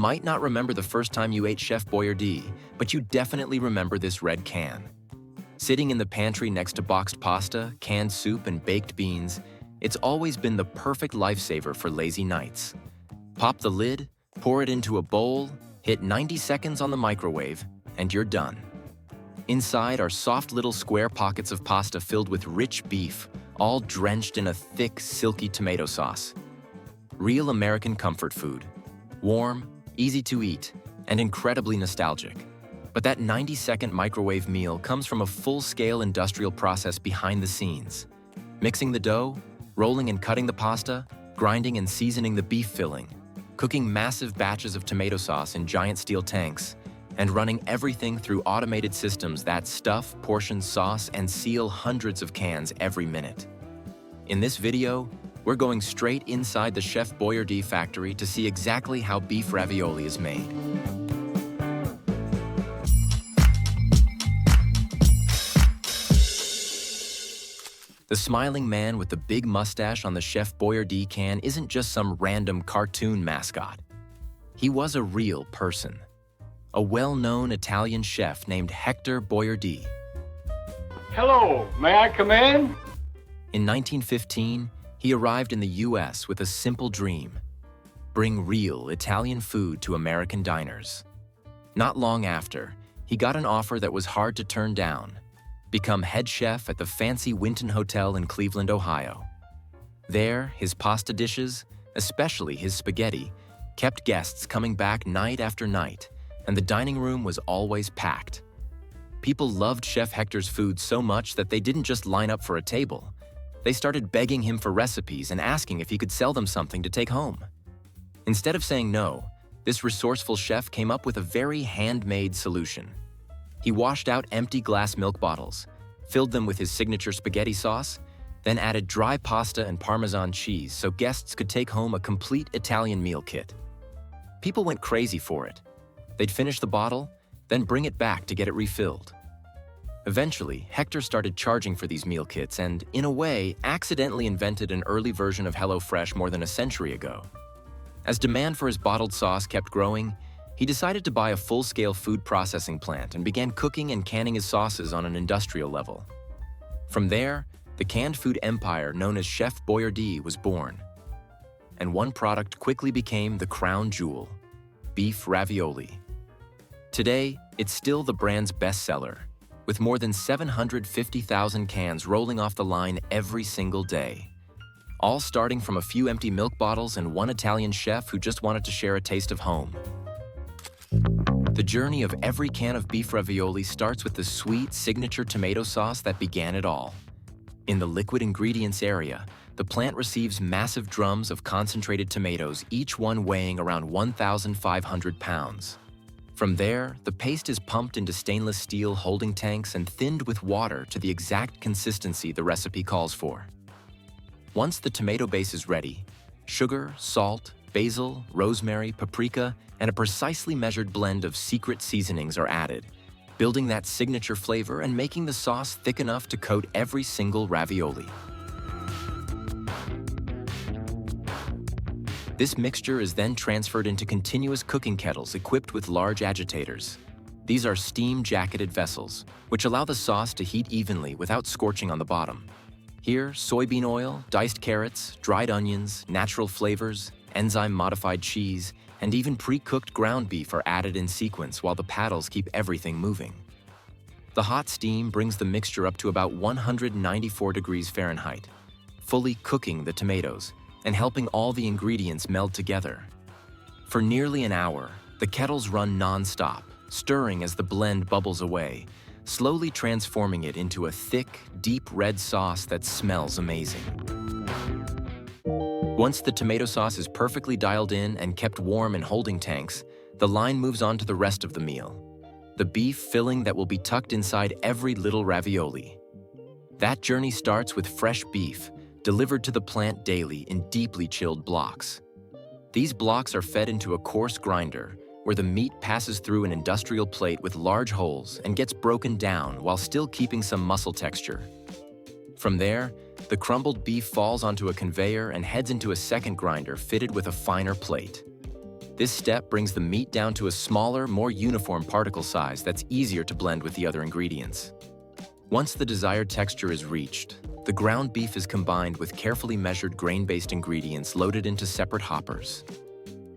might not remember the first time you ate Chef Boyardee, but you definitely remember this red can. Sitting in the pantry next to boxed pasta, canned soup, and baked beans, it's always been the perfect lifesaver for lazy nights. Pop the lid, pour it into a bowl, hit 90 seconds on the microwave, and you're done. Inside are soft little square pockets of pasta filled with rich beef, all drenched in a thick, silky tomato sauce. Real American comfort food. Warm, easy to eat, and incredibly nostalgic. But that 90-second microwave meal comes from a full-scale industrial process behind the scenes. Mixing the dough, rolling and cutting the pasta, grinding and seasoning the beef filling, cooking massive batches of tomato sauce in giant steel tanks, and running everything through automated systems that stuff, portion, sauce, and seal hundreds of cans every minute. In this video, we're going straight inside the Chef Boyardee factory to see exactly how beef ravioli is made. The smiling man with the big mustache on the Chef Boyardee can isn't just some random cartoon mascot. He was a real person. A well-known Italian chef named Hector Boyardee. Hello, may I come in? In 1915, he arrived in the US with a simple dream: bring real Italian food to American diners. Not long after, he got an offer that was hard to turn down: become head chef at the fancy Winton Hotel in Cleveland, Ohio. There, his pasta dishes, especially his spaghetti, kept guests coming back night after night, and the dining room was always packed. People loved Chef Hector's food so much that they didn't just line up for a table. They started begging him for recipes and asking if he could sell them something to take home. Instead of saying no, this resourceful chef came up with a very handmade solution. He washed out empty glass milk bottles, filled them with his signature spaghetti sauce, then added dry pasta and Parmesan cheese so guests could take home a complete Italian meal kit. People went crazy for it. They'd finish the bottle, then bring it back to get it refilled. Eventually, Hector started charging for these meal kits and, in a way, accidentally invented an early version of HelloFresh more than a century ago. As demand for his bottled sauce kept growing, he decided to buy a full-scale food processing plant and began cooking and canning his sauces on an industrial level. From there, the canned food empire known as Chef Boyardee was born. And one product quickly became the crown jewel: beef ravioli. Today, it's still the brand's bestseller, with more than 750,000 cans rolling off the line every single day. All starting from a few empty milk bottles and one Italian chef who just wanted to share a taste of home. The journey of every can of beef ravioli starts with the sweet signature tomato sauce that began it all. In the liquid ingredients area, the plant receives massive drums of concentrated tomatoes, each one weighing around 1,500 pounds. From there, the paste is pumped into stainless steel holding tanks and thinned with water to the exact consistency the recipe calls for. Once the tomato base is ready, sugar, salt, basil, rosemary, paprika, and a precisely measured blend of secret seasonings are added, building that signature flavor and making the sauce thick enough to coat every single ravioli. This mixture is then transferred into continuous cooking kettles equipped with large agitators. These are steam-jacketed vessels, which allow the sauce to heat evenly without scorching on the bottom. Here, soybean oil, diced carrots, dried onions, natural flavors, enzyme-modified cheese, and even pre-cooked ground beef are added in sequence while the paddles keep everything moving. The hot steam brings the mixture up to about 194 degrees Fahrenheit, fully cooking the tomatoes and helping all the ingredients meld together. For nearly an hour, the kettles run non-stop, stirring as the blend bubbles away, slowly transforming it into a thick, deep red sauce that smells amazing. Once the tomato sauce is perfectly dialed in and kept warm in holding tanks, the line moves on to the rest of the meal: the beef filling that will be tucked inside every little ravioli. That journey starts with fresh beef, delivered to the plant daily in deeply chilled blocks. These blocks are fed into a coarse grinder, where the meat passes through an industrial plate with large holes and gets broken down while still keeping some muscle texture. From there, the crumbled beef falls onto a conveyor and heads into a second grinder fitted with a finer plate. This step brings the meat down to a smaller, more uniform particle size that's easier to blend with the other ingredients. Once the desired texture is reached, the ground beef is combined with carefully measured grain-based ingredients loaded into separate hoppers.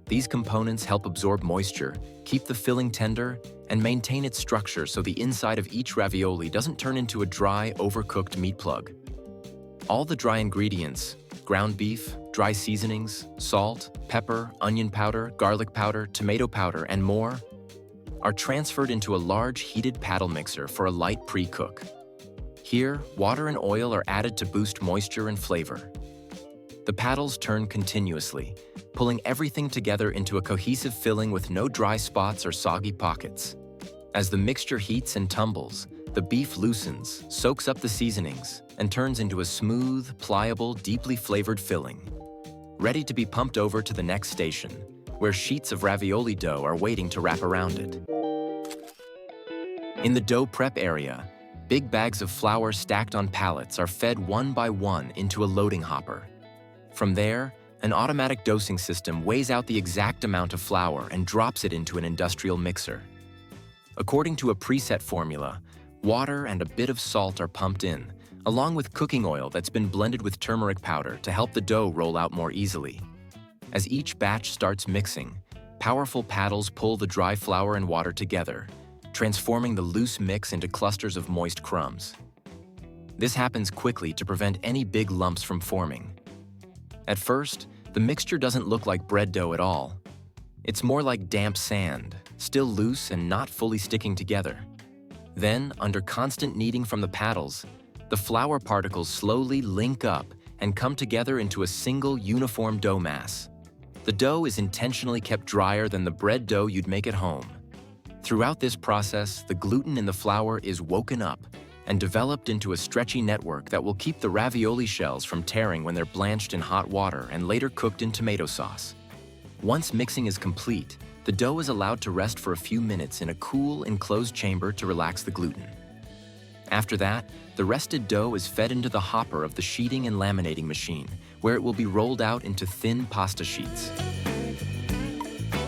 These components help absorb moisture, keep the filling tender, and maintain its structure so the inside of each ravioli doesn't turn into a dry, overcooked meat plug. All the dry ingredients, ground beef, dry seasonings, salt, pepper, onion powder, garlic powder, tomato powder, and more, are transferred into a large heated paddle mixer for a light pre-cook. Here, water and oil are added to boost moisture and flavor. The paddles turn continuously, pulling everything together into a cohesive filling with no dry spots or soggy pockets. As the mixture heats and tumbles, the beef loosens, soaks up the seasonings, and turns into a smooth, pliable, deeply flavored filling, ready to be pumped over to the next station, where sheets of ravioli dough are waiting to wrap around it. In the dough prep area, big bags of flour stacked on pallets are fed one by one into a loading hopper. From there, an automatic dosing system weighs out the exact amount of flour and drops it into an industrial mixer. According to a preset formula, water and a bit of salt are pumped in, along with cooking oil that's been blended with turmeric powder to help the dough roll out more easily. As each batch starts mixing, powerful paddles pull the dry flour and water together, transforming the loose mix into clusters of moist crumbs. This happens quickly to prevent any big lumps from forming. At first, the mixture doesn't look like bread dough at all. It's more like damp sand, still loose and not fully sticking together. Then, under constant kneading from the paddles, the flour particles slowly link up and come together into a single uniform dough mass. The dough is intentionally kept drier than the bread dough you'd make at home. Throughout this process, the gluten in the flour is woken up and developed into a stretchy network that will keep the ravioli shells from tearing when they're blanched in hot water and later cooked in tomato sauce. Once mixing is complete, the dough is allowed to rest for a few minutes in a cool, enclosed chamber to relax the gluten. After that, the rested dough is fed into the hopper of the sheeting and laminating machine, where it will be rolled out into thin pasta sheets.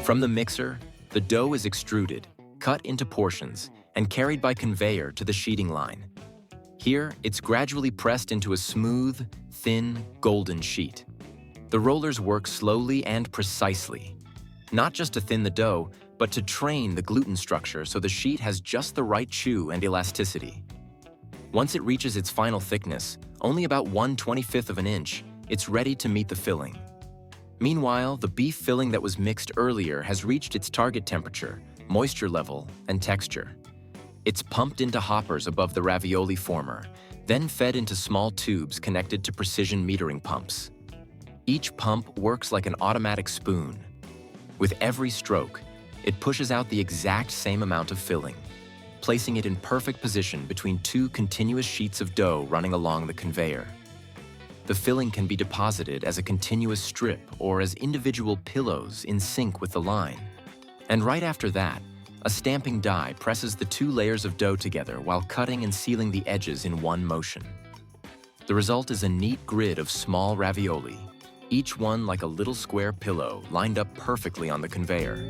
From the mixer, the dough is extruded, cut into portions, and carried by conveyor to the sheeting line. Here, it's gradually pressed into a smooth, thin, golden sheet. The rollers work slowly and precisely, not just to thin the dough, but to train the gluten structure so the sheet has just the right chew and elasticity. Once it reaches its final thickness, only about 1/25 of an inch, it's ready to meet the filling. Meanwhile, the beef filling that was mixed earlier has reached its target temperature, moisture level, and texture. It's pumped into hoppers above the ravioli former, then fed into small tubes connected to precision metering pumps. Each pump works like an automatic spoon. With every stroke, it pushes out the exact same amount of filling, placing it in perfect position between two continuous sheets of dough running along the conveyor. The filling can be deposited as a continuous strip or as individual pillows in sync with the line. And right after that, a stamping die presses the two layers of dough together while cutting and sealing the edges in one motion. The result is a neat grid of small ravioli, each one like a little square pillow lined up perfectly on the conveyor.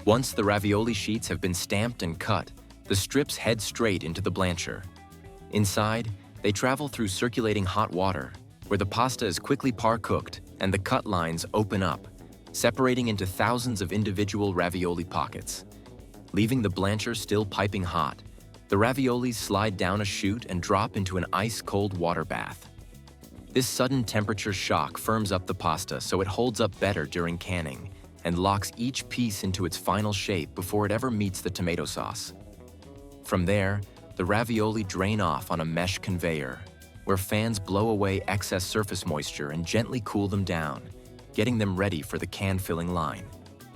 Once the ravioli sheets have been stamped and cut, the strips head straight into the blancher. Inside, they travel through circulating hot water, where the pasta is quickly par-cooked and the cut lines open up, separating into thousands of individual ravioli pockets. Leaving the blancher still piping hot, the raviolis slide down a chute and drop into an ice-cold water bath. This sudden temperature shock firms up the pasta so it holds up better during canning and locks each piece into its final shape before it ever meets the tomato sauce. From there, the ravioli drain off on a mesh conveyor, where fans blow away excess surface moisture and gently cool them down, getting them ready for the can-filling line.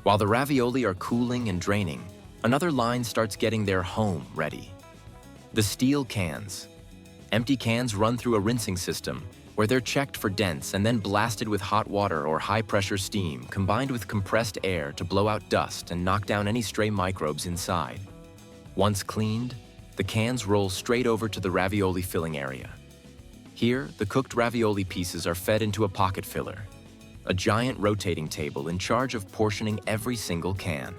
While the ravioli are cooling and draining, another line starts getting their home ready. The steel cans. Empty cans run through a rinsing system, where they're checked for dents and then blasted with hot water or high-pressure steam combined with compressed air to blow out dust and knock down any stray microbes inside. Once cleaned, the cans roll straight over to the ravioli filling area. Here, the cooked ravioli pieces are fed into a pocket filler. a giant rotating table in charge of portioning every single can.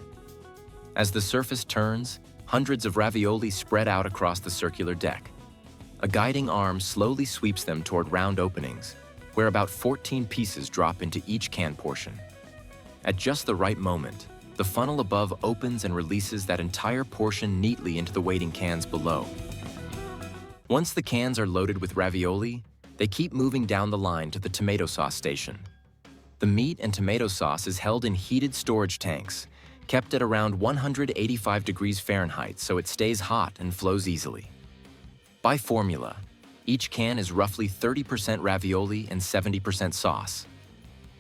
As the surface turns, hundreds of ravioli spread out across the circular deck. A guiding arm slowly sweeps them toward round openings, where about 14 pieces drop into each can portion. At just the right moment, the funnel above opens and releases that entire portion neatly into the waiting cans below. Once the cans are loaded with ravioli, they keep moving down the line to the tomato sauce station. The meat and tomato sauce is held in heated storage tanks, kept at around 185 degrees Fahrenheit so it stays hot and flows easily. By formula, each can is roughly 30% ravioli and 70% sauce.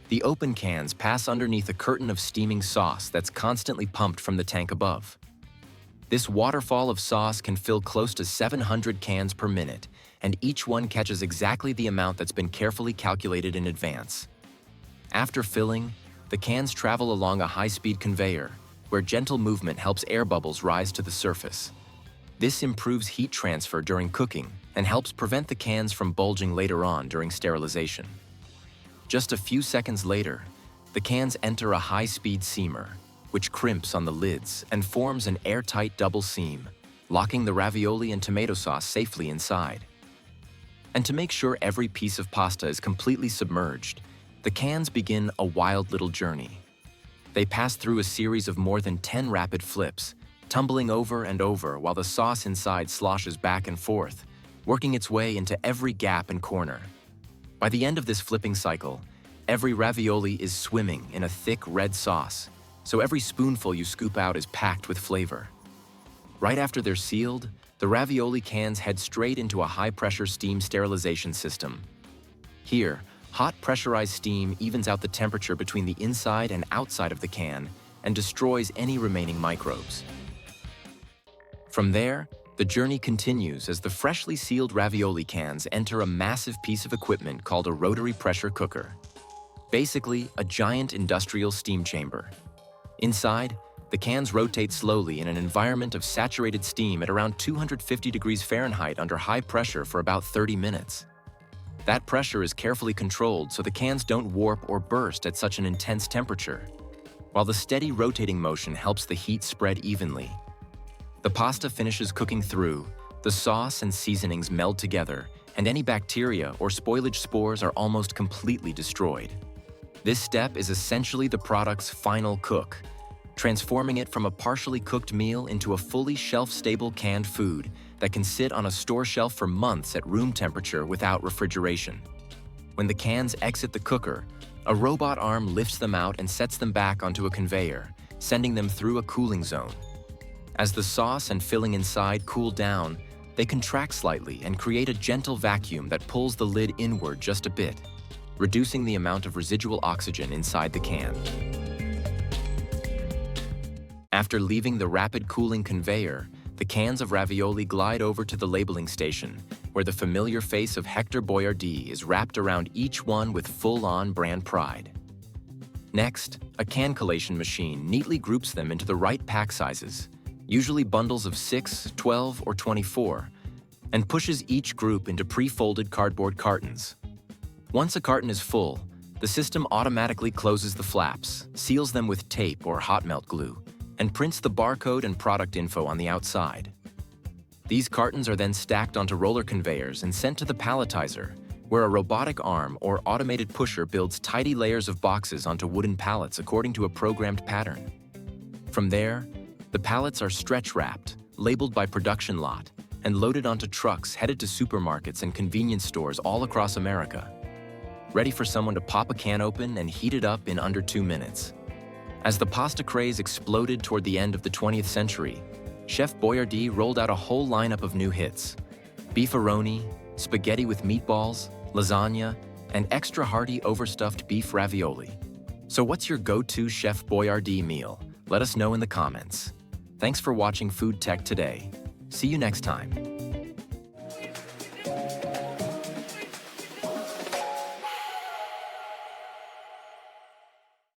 The open cans pass underneath a curtain of steaming sauce that's constantly pumped from the tank above. This waterfall of sauce can fill close to 700 cans per minute, and each one catches exactly the amount that's been carefully calculated in advance. After filling, the cans travel along a high-speed conveyor, where gentle movement helps air bubbles rise to the surface. This improves heat transfer during cooking and helps prevent the cans from bulging later on during sterilization. Just a few seconds later, the cans enter a high-speed seamer, which crimps on the lids and forms an airtight double seam, locking the ravioli and tomato sauce safely inside. And to make sure every piece of pasta is completely submerged, the cans begin a wild little journey. They pass through a series of more than 10 rapid flips, tumbling over and over while the sauce inside sloshes back and forth, working its way into every gap and corner. By the end of this flipping cycle, every ravioli is swimming in a thick red sauce, so every spoonful you scoop out is packed with flavor. Right after they're sealed, the ravioli cans head straight into a high-pressure steam sterilization system. Here, hot pressurized steam evens out the temperature between the inside and outside of the can and destroys any remaining microbes. From there, the journey continues as the freshly sealed ravioli cans enter a massive piece of equipment called a rotary pressure cooker. Basically, a giant industrial steam chamber. Inside, the cans rotate slowly in an environment of saturated steam at around 250 degrees Fahrenheit under high pressure for about 30 minutes. That pressure is carefully controlled so the cans don't warp or burst at such an intense temperature, while the steady rotating motion helps the heat spread evenly. The pasta finishes cooking through, the sauce and seasonings meld together, and any bacteria or spoilage spores are almost completely destroyed. This step is essentially the product's final cook, transforming it from a partially cooked meal into a fully shelf-stable canned food that can sit on a store shelf for months at room temperature without refrigeration. When the cans exit the cooker, a robot arm lifts them out and sets them back onto a conveyor, sending them through a cooling zone. As the sauce and filling inside cool down, they contract slightly and create a gentle vacuum that pulls the lid inward just a bit, reducing the amount of residual oxygen inside the can. After leaving the rapid cooling conveyor, the cans of ravioli glide over to the labeling station, where the familiar face of Hector Boyardee is wrapped around each one with full-on brand pride. Next, a can collation machine neatly groups them into the right pack sizes, usually bundles of 6, 12, or 24, and pushes each group into pre-folded cardboard cartons. Once a carton is full, the system automatically closes the flaps, seals them with tape or hot melt glue, and prints the barcode and product info on the outside. These cartons are then stacked onto roller conveyors and sent to the palletizer, where a robotic arm or automated pusher builds tidy layers of boxes onto wooden pallets according to a programmed pattern. From there, the pallets are stretch-wrapped, labeled by production lot, and loaded onto trucks headed to supermarkets and convenience stores all across America, ready for someone to pop a can open and heat it up in under 2 minutes. As the pasta craze exploded toward the end of the 20th century, Chef Boyardee rolled out a whole lineup of new hits: beefaroni, spaghetti with meatballs, lasagna, and extra hearty overstuffed beef ravioli. So what's your go-to Chef Boyardee meal? Let us know in the comments. Thanks for watching Food Tech Today. See you next time.